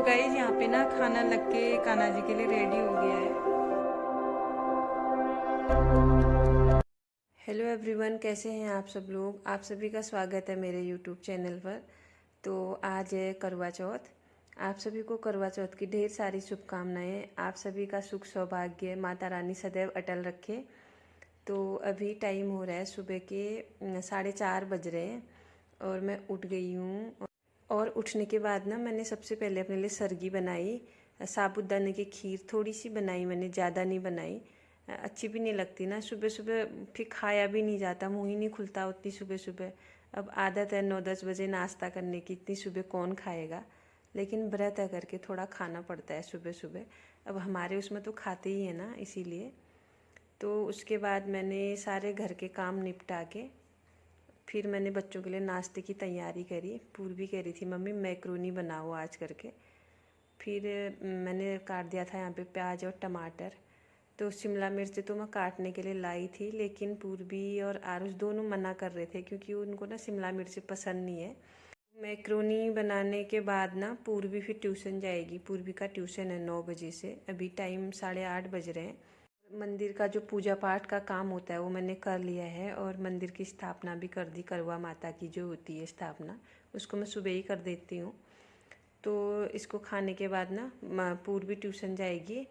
Guys यहाँ पे ना खाना लग के कान्हा जी के लिए रेडी हो गया है। हेलो एवरीवन, कैसे हैं आप सब लोग। आप सभी का स्वागत है मेरे यूट्यूब चैनल पर। तो आज है करवा चौथ। आप सभी को करवा चौथ की ढेर सारी शुभकामनाएं। आप सभी का सुख सौभाग्य माता रानी सदैव अटल रखे। तो अभी टाइम हो रहा है सुबह के 4:30 बज रहे हैं और मैं उठ गई हूँ। और उठने के बाद ना मैंने सबसे पहले अपने लिए सरगी बनाई, साबूदाने की खीर थोड़ी सी बनाई मैंने, ज़्यादा नहीं बनाई। अच्छी भी नहीं लगती ना सुबह सुबह, फिर खाया भी नहीं जाता, मुँह ही नहीं खुलता उतनी सुबह सुबह। अब आदत है 9-10 बजे नाश्ता करने की, इतनी सुबह कौन खाएगा। लेकिन व्रत है करके थोड़ा खाना पड़ता है सुबह सुबह। अब हमारे उसमें तो खाते ही है ना, इसीलिए। तो उसके बाद मैंने सारे घर के काम निपटा के फिर मैंने बच्चों के लिए नाश्ते की तैयारी करी। पूर्वी कह रही थी मम्मी मैक्रोनी बनाओ आज करके। फिर मैंने काट दिया था यहाँ पे प्याज और टमाटर। तो शिमला मिर्च तो मैं काटने के लिए लाई थी, लेकिन पूर्वी और आरुष दोनों मना कर रहे थे क्योंकि उनको ना शिमला मिर्च पसंद नहीं है। मैक्रोनी बनाने के बाद ना पूर्वी फिर ट्यूशन जाएगी। पूर्वी का ट्यूशन है 9 बजे से, अभी टाइम 8:30 बज रहे हैं। मंदिर का जो पूजा पाठ का काम होता है वो मैंने कर लिया है और मंदिर की स्थापना भी कर दी। करवा माता की जो होती है स्थापना, उसको मैं सुबह ही कर देती हूँ। तो इसको खाने के बाद ना पूर्वी ट्यूशन जाएगी।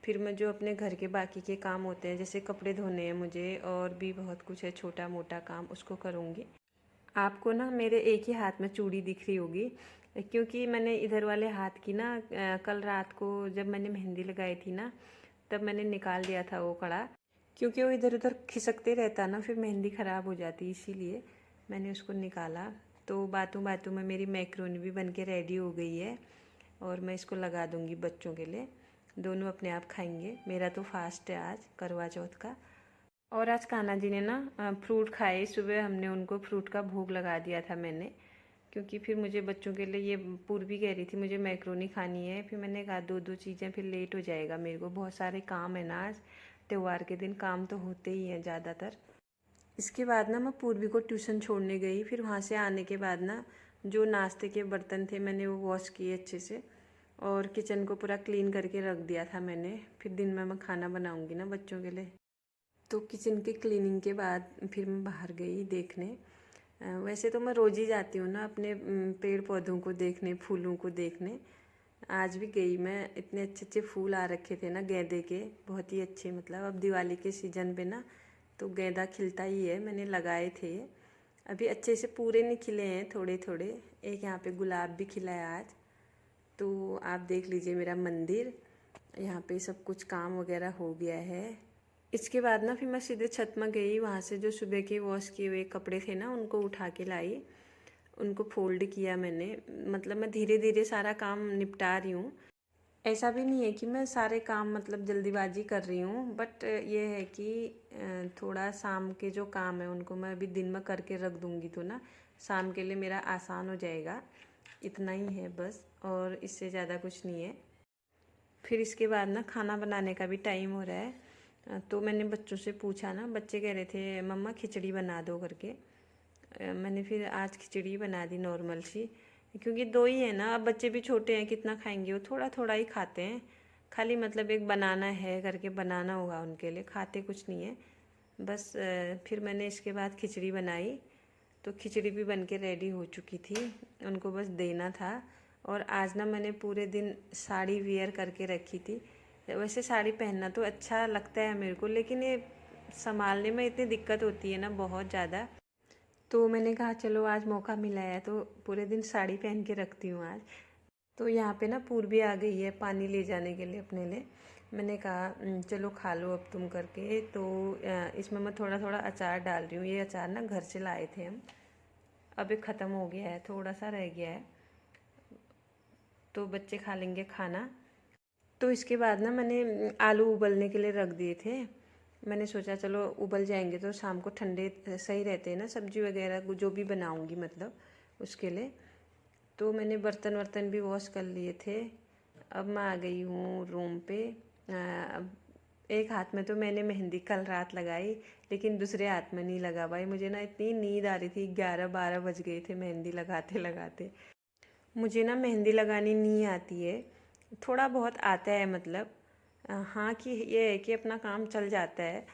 फिर मैं जो अपने घर के बाकी के काम होते हैं, जैसे कपड़े धोने हैं मुझे और भी बहुत कुछ है छोटा मोटा काम, उसको करूँगी। आपको ना मेरे एक ही हाथ में चूड़ी दिख रही होगी क्योंकि मैंने इधर वाले हाथ की ना कल रात को जब मैंने मेहंदी लगाई थी ना, तब मैंने निकाल दिया था वो कड़ा, क्योंकि वो इधर उधर खिसकते रहता ना, फिर मेहंदी ख़राब हो जाती, इसीलिए मैंने उसको निकाला। तो बातों बातों में मेरी मैक्रोनी भी बन के रेडी हो गई है और मैं इसको लगा दूँगी बच्चों के लिए। दोनों अपने आप खाएंगे। मेरा तो फास्ट है आज करवा चौथ का। और आज कान्हा जी ने ना फ्रूट खाए। सुबह हमने उनको फ्रूट का भोग लगा दिया था मैंने, क्योंकि फिर मुझे बच्चों के लिए, ये पूर्वी कह रही थी मुझे मैक्रोनी खानी है, फिर मैंने कहा दो दो चीज़ें फिर लेट हो जाएगा मेरे को, बहुत सारे काम है ना आज। त्यौहार के दिन काम तो होते ही हैं ज़्यादातर। इसके बाद ना मैं पूर्वी को ट्यूशन छोड़ने गई। फिर वहाँ से आने के बाद ना जो नाश्ते के बर्तन थे मैंने वो वॉश किए अच्छे से और किचन को पूरा क्लीन करके रख दिया था मैंने। फिर दिन में मैं खाना बनाऊँगी ना बच्चों के लिए। तो किचन की क्लीनिंग के बाद फिर मैं बाहर गई देखने। वैसे तो मैं रोज़ ही जाती हूँ ना अपने पेड़ पौधों को देखने, फूलों को देखने। आज भी गई मैं। इतने अच्छे अच्छे फूल आ रखे थे ना गेंदे के, बहुत ही अच्छे। मतलब अब दिवाली के सीज़न पे ना तो गेंदा खिलता ही है, मैंने लगाए थे। अभी अच्छे से पूरे नहीं खिले हैं, थोड़े थोड़े। एक यहाँ पे गुलाब भी खिला है आज। तो आप देख लीजिए मेरा मंदिर, यहाँ पे सब कुछ काम वगैरह हो गया है। इसके बाद ना फिर मैं सीधे छत में गई। वहाँ से जो सुबह के वॉश किए हुए कपड़े थे ना उनको उठा के लाई, उनको फोल्ड किया मैंने। मतलब मैं धीरे धीरे सारा काम निपटा रही हूँ। ऐसा भी नहीं है कि मैं सारे काम मतलब जल्दीबाजी कर रही हूँ, बट ये है कि थोड़ा शाम के जो काम है उनको मैं अभी दिन में करके रख दूँगी तो ना शाम के लिए मेरा आसान हो जाएगा। इतना ही है बस, और इससे ज़्यादा कुछ नहीं है। फिर इसके बाद ना खाना बनाने का भी टाइम हो रहा है। तो मैंने बच्चों से पूछा ना, बच्चे कह रहे थे मम्मा खिचड़ी बना दो करके। मैंने फिर आज खिचड़ी बना दी नॉर्मल सी, क्योंकि दो ही है ना, अब बच्चे भी छोटे हैं, कितना खाएंगे, वो थोड़ा थोड़ा ही खाते हैं। खाली मतलब एक बनाना है करके बनाना होगा उनके लिए, खाते कुछ नहीं है बस। फिर मैंने इसके बाद खिचड़ी बनाई। तो खिचड़ी भी बन के रेडी हो चुकी थी, उनको बस देना था। और आज ना मैंने पूरे दिन साड़ी वेयर करके रखी थी। वैसे साड़ी पहनना तो अच्छा लगता है मेरे को, लेकिन ये संभालने में इतनी दिक्कत होती है ना बहुत ज़्यादा। तो मैंने कहा चलो आज मौका मिला है तो पूरे दिन साड़ी पहन के रखती हूँ आज। तो यहाँ पे ना पूर्वी आ गई है पानी ले जाने के लिए अपने लिए। मैंने कहा चलो खा लो अब तुम करके। तो इसमें मैं थोड़ा थोड़ा अचार डाल रही हूँ। ये अचार ना घर से लाए थे हम, अब ये ख़त्म हो गया है, थोड़ा सा रह गया है, तो बच्चे खा लेंगे खाना। तो इसके बाद ना मैंने आलू उबलने के लिए रख दिए थे। मैंने सोचा चलो उबल जाएंगे तो शाम को ठंडे सही रहते हैं ना, सब्जी वगैरह जो भी बनाऊंगी मतलब उसके लिए। तो मैंने बर्तन वर्तन भी वॉश कर लिए थे। अब मैं आ गई हूँ रूम पे। अब एक हाथ में तो मैंने मेहंदी कल रात लगाई, लेकिन दूसरे हाथ में नहीं लगा पाई। मुझे ना इतनी नींद आ रही थी, 11-12 बज गए थे मेहंदी लगाते लगाते। मुझे ना मेहंदी लगानी नहीं आती है, थोड़ा बहुत आता है मतलब। हाँ कि ये है कि अपना काम चल जाता है।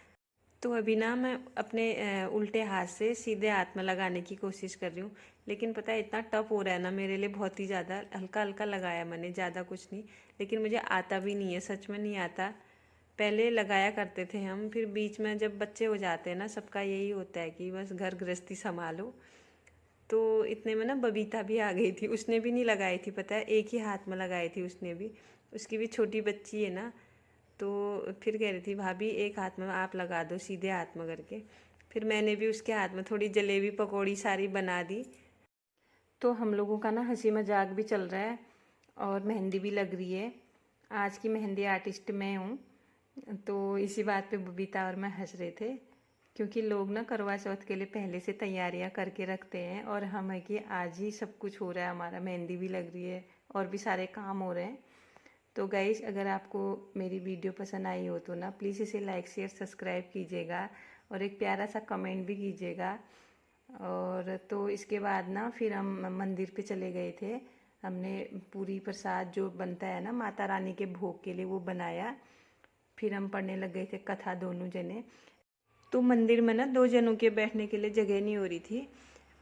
तो अभी ना मैं अपने उल्टे हाथ से सीधे हाथ में लगाने की कोशिश कर रही हूँ, लेकिन पता है इतना टफ हो रहा है ना मेरे लिए, बहुत ही ज़्यादा। हल्का हल्का लगाया मैंने, ज़्यादा कुछ नहीं, लेकिन मुझे आता भी नहीं है, सच में नहीं आता। पहले लगाया करते थे हम, फिर बीच में जब बच्चे हो जाते हैं ना, सबका यही होता है कि बस घर गृहस्थी संभालो। तो इतने में ना बबीता भी आ गई थी, उसने भी नहीं लगाई थी, पता है, एक ही हाथ में लगाई थी उसने भी। उसकी भी छोटी बच्ची है ना, तो फिर कह रही थी भाभी एक हाथ में आप लगा दो, सीधे हाथ में करके। फिर मैंने भी उसके हाथ में थोड़ी जलेबी पकौड़ी सारी बना दी। तो हम लोगों का ना हंसी मजाक भी चल रहा है और मेहंदी भी लग रही है। आज की मेहंदी आर्टिस्ट मैं हूँ। तो इसी बात पे बबीता और मैं हंस रहे थे, क्योंकि लोग ना करवा चौथ के लिए पहले से तैयारियां करके रखते हैं, और हम है कि आज ही सब कुछ हो रहा है हमारा। मेहंदी भी लग रही है और भी सारे काम हो रहे हैं। तो गाइस, अगर आपको मेरी वीडियो पसंद आई हो तो ना प्लीज़ इसे लाइक शेयर सब्सक्राइब कीजिएगा, और एक प्यारा सा कमेंट भी कीजिएगा। और तो इसके बाद ना फिर हम मंदिर पे चले गए थे। हमने पूरी प्रसाद जो बनता है ना माता रानी के भोग के लिए, वो बनाया। फिर हम पढ़ने लग गए थे कथा दोनों जने। तो मंदिर में ना 2 जनों के बैठने के लिए जगह नहीं हो रही थी,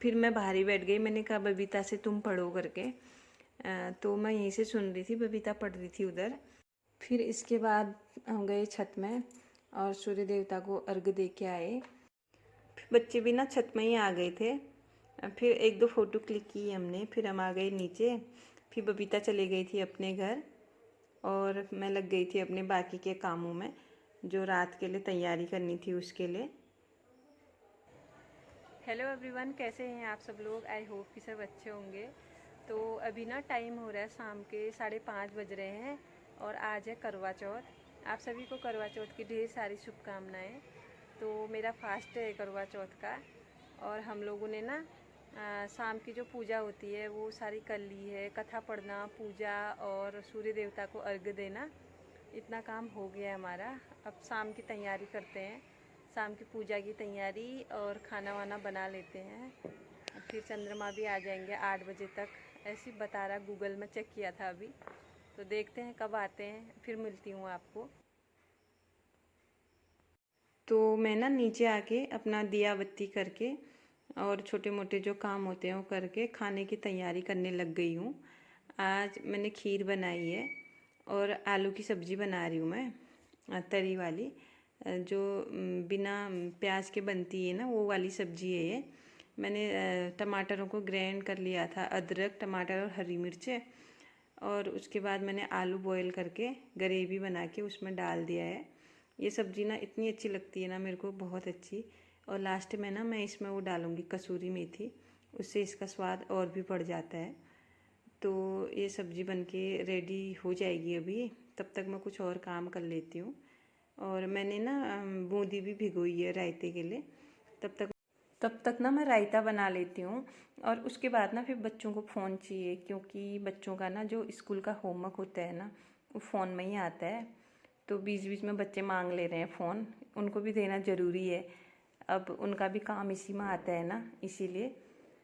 फिर मैं बाहर ही बैठ गई। मैंने कहा बबीता से तुम पढ़ो करके। तो मैं यहीं से सुन रही थी, बबीता पढ़ रही थी उधर। फिर इसके बाद हम गए छत में और सूर्य देवता को अर्घ दे के आए। बच्चे भी ना छत में ही आ गए थे। फिर 1-2 फ़ोटो क्लिक की हमने, फिर हम आ गए नीचे। फिर बबीता चली गई थी अपने घर और मैं लग गई थी अपने बाकी के कामों में, जो रात के लिए तैयारी करनी थी उसके लिए। हेलो एवरीवन, कैसे हैं आप सब लोग? आई होप कि सब अच्छे होंगे। तो अभी ना टाइम हो रहा है शाम के 5:30 बज रहे हैं और आज है करवा चौथ। आप सभी को करवा चौथ की ढेर सारी शुभकामनाएं। तो मेरा फास्ट है करवा चौथ का, और हम लोगों ने ना शाम की जो पूजा होती है वो सारी कर ली है। कथा पढ़ना, पूजा और सूर्य देवता को अर्घ्य देना, इतना काम हो गया है हमारा। अब शाम की तैयारी करते हैं, शाम की पूजा की तैयारी, और खाना वाना बना लेते हैं। फिर चंद्रमा भी आ जाएंगे 8 बजे तक, ऐसी बता रहा, गूगल में चेक किया था अभी। तो देखते हैं कब आते हैं, फिर मिलती हूँ आपको। तो मैं ना नीचे आके अपना दिया बत्ती करके और छोटे मोटे जो काम होते हैं वो करके खाने की तैयारी करने लग गई हूँ। आज मैंने खीर बनाई है और आलू की सब्ज़ी बना रही हूँ मैं, तरी वाली, जो बिना प्याज के बनती है ना, वो वाली सब्ज़ी है ये। मैंने टमाटरों को ग्राइंड कर लिया था, अदरक, टमाटर और हरी मिर्चें, और उसके बाद मैंने आलू बॉईल करके ग्रेवी बना के उसमें डाल दिया है। ये सब्ज़ी ना इतनी अच्छी लगती है ना मेरे को, बहुत अच्छी। और लास्ट में ना मैं इसमें वो डालूँगी कसूरी मेथी, उससे इसका स्वाद और भी बढ़ जाता है। तो ये सब्ज़ी बनके रेडी हो जाएगी अभी, तब तक मैं कुछ और काम कर लेती हूँ। और मैंने ना बूंदी भी भिगोई है रायते के लिए। तब तक ना मैं रायता बना लेती हूँ। और उसके बाद ना फिर बच्चों को फ़ोन चाहिए, क्योंकि बच्चों का ना जो स्कूल का होमवर्क होता है ना, वो फ़ोन में ही आता है। तो बीच बीच में बच्चे मांग ले रहे हैं फ़ोन, उनको भी देना ज़रूरी है। अब उनका भी काम इसी में आता है ना, इसीलिए।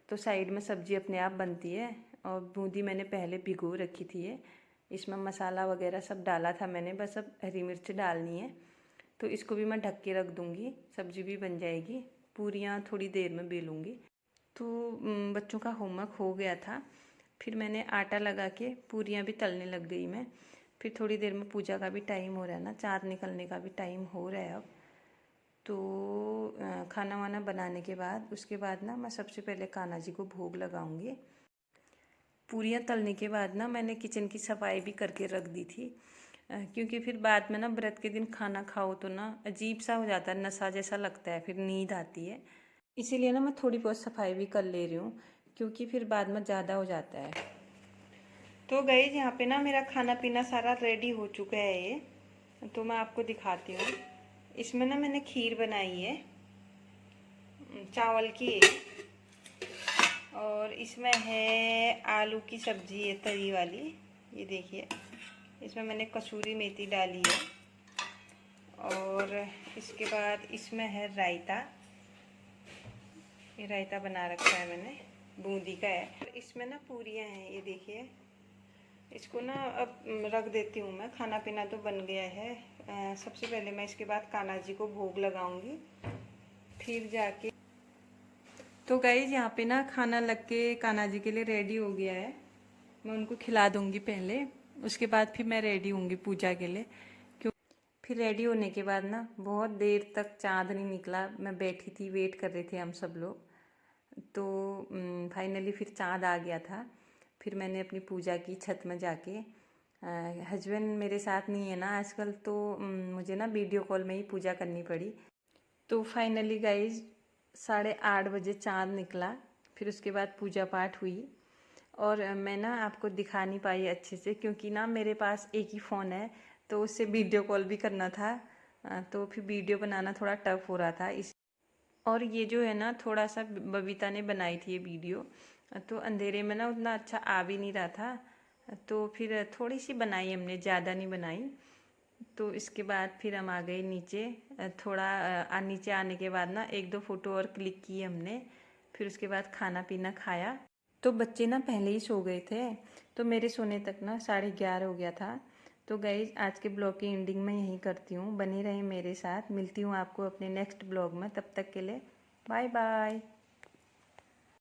तो साइड में सब्ज़ी अपने आप बनती है। और बूंदी मैंने पहले भिगो रखी थी है, इसमें मसाला वगैरह सब डाला था मैंने, बस अब हरी मिर्च डालनी है। तो इसको भी मैं ढक के रख दूँगी, सब्ज़ी भी बन जाएगी। पूरियाँ थोड़ी देर में बेलूँगी। तो बच्चों का होमवर्क हो गया था, फिर मैंने आटा लगा के पूरियाँ भी तलने लग गई मैं। फिर थोड़ी देर में पूजा का भी टाइम हो रहा है ना, चाँद निकलने का भी टाइम हो रहा है अब। तो खाना वाना बनाने के बाद, उसके बाद ना मैं सबसे पहले कान्हा जी को भोग लगाऊंगी। पूरियाँ तलने के बाद ना मैंने किचन की सफाई भी करके रख दी थी, क्योंकि फिर बाद में ना व्रत के दिन खाना खाओ तो ना अजीब सा हो जाता है, नशा जैसा लगता है, फिर नींद आती है। इसीलिए ना मैं थोड़ी बहुत सफाई भी कर ले रही हूँ, क्योंकि फिर बाद में ज़्यादा हो जाता है। तो गाइस, यहाँ पे ना मेरा खाना पीना सारा रेडी हो चुका है ये, तो मैं आपको दिखाती हूँ। इसमें ना मैंने खीर बनाई है चावल की, और इसमें है आलू की सब्जी है तरी वाली, ये देखिए। इसमें मैंने कसूरी मेथी डाली है, और इसके बाद इसमें है रायता। ये रायता बना रखा है मैंने, बूंदी का है। इसमें ना पूरियाँ हैं, ये देखिए। इसको ना अब रख देती हूँ मैं, खाना पीना तो बन गया है। सबसे पहले मैं इसके बाद कान्हा जी को भोग लगाऊंगी, फिर जाके। तो गाइस यहाँ पे ना खाना लग के कान्हा जी के लिए रेडी हो गया है। मैं उनको खिला दूंगी पहले, उसके बाद फिर मैं रेडी होंगी पूजा के लिए। क्यों फिर रेडी होने के बाद ना बहुत देर तक चाँद नहीं निकला। मैं बैठी थी, वेट कर रहे थे हम सब लोग। तो फाइनली फिर चाँद आ गया था। फिर मैंने अपनी पूजा की छत में जाके। हस्बैंड मेरे साथ नहीं है ना आजकल, तो मुझे ना वीडियो कॉल में ही पूजा करनी पड़ी। तो फाइनली गाइज 8:30 बजे चाँद निकला। फिर उसके बाद पूजा पाठ हुई। और मैं ना आपको दिखा नहीं पाई अच्छे से, क्योंकि ना मेरे पास एक ही फ़ोन है, तो उससे वीडियो कॉल भी करना था। तो फिर वीडियो बनाना थोड़ा टफ हो रहा था इस। और ये जो है ना, थोड़ा सा बबीता ने बनाई थी ये वीडियो, तो अंधेरे में ना उतना अच्छा आ भी नहीं रहा था। तो फिर थोड़ी सी बनाई हमने, ज़्यादा नहीं बनाई। तो इसके बाद फिर हम आ गए नीचे। थोड़ा नीचे आने के बाद ना 1-2 फ़ोटो और क्लिक की हमने। फिर उसके बाद खाना पीना खाया। तो बच्चे ना पहले ही सो गए थे, तो मेरे सोने तक ना 11:30 हो गया था। तो गाइज आज के ब्लॉग की एंडिंग मैं यहीं करती हूँ। बने रहें मेरे साथ, मिलती हूँ आपको अपने नेक्स्ट ब्लॉग में। तब तक के लिए बाय बाय।